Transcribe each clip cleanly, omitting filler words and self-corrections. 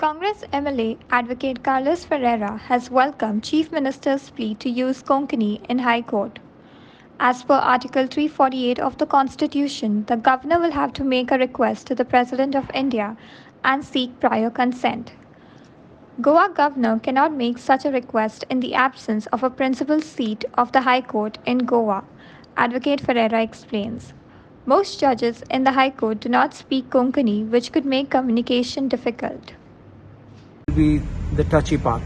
Congress MLA advocate Carlos Ferreira has welcomed Chief Minister's plea to use Konkani in High Court. As per Article 348 of the Constitution, the governor will have to make a request to the President of India and seek prior consent. Goa governor cannot make such a request in the absence of a principal seat of the High Court in Goa, Advocate Ferreira explains. Most judges in the High Court do not speak Konkani, which could make communication difficult. Will be the touchy part.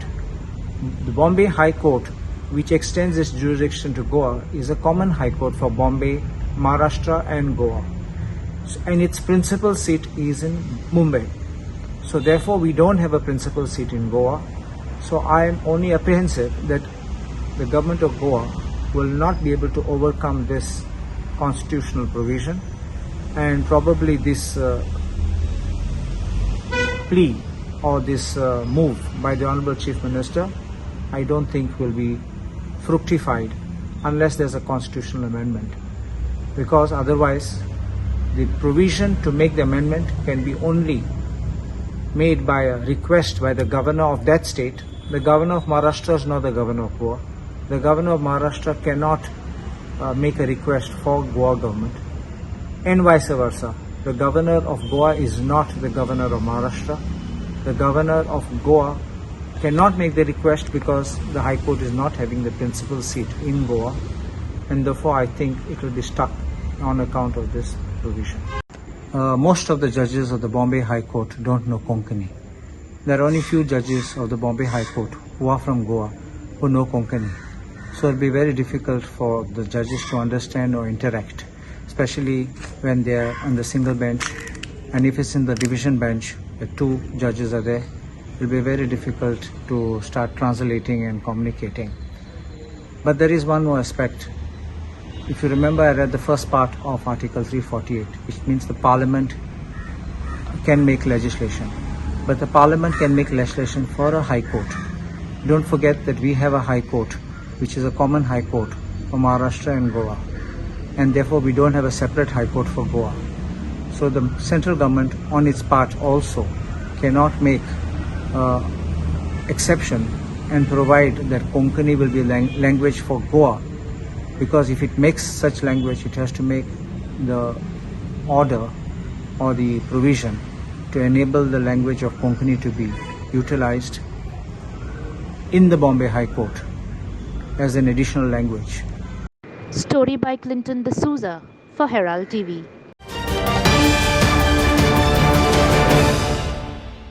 The Bombay High Court, which extends its jurisdiction to Goa, is a common High Court for Bombay, Maharashtra and Goa. And its principal seat is in Mumbai. So therefore we don't have a principal seat in Goa. So I am only apprehensive that the government of Goa will not be able to overcome this constitutional provision, and probably this plea or this move by the Honorable Chief Minister, I don't think will be fructified unless there's a constitutional amendment, because otherwise the provision to make the amendment can be only made by a request by the governor of that state. The governor of Maharashtra is not the governor of Goa. The governor of Maharashtra cannot make a request for Goa government, and vice versa. The governor of Goa is not the governor of Maharashtra. The governor of Goa cannot make the request because the High Court is not having the principal seat in Goa, and therefore I think it will be stuck on account of this provision. Most of the judges of the Bombay High Court don't know Konkani. There are only few judges of the Bombay High Court who are from Goa who know Konkani. So it will be very difficult for the judges to understand or interact, especially when they are on the single bench. And if it's in the division bench, the two judges are there, it will be very difficult to start translating and communicating. But there is one more aspect. If you remember, I read the first part of Article 348, which means the Parliament can make legislation. But the Parliament can make legislation for a High Court. Don't forget that we have a High Court, which is a common High Court for Maharashtra and Goa. And therefore we don't have a separate High Court for Goa. So the central government on its part also cannot make exception and provide that Konkani will be language for Goa, because if it makes such language, it has to make the order or the provision to enable the language of Konkani to be utilized in the Bombay High Court as an additional language. Story by Clinton D'Souza for Herald TV.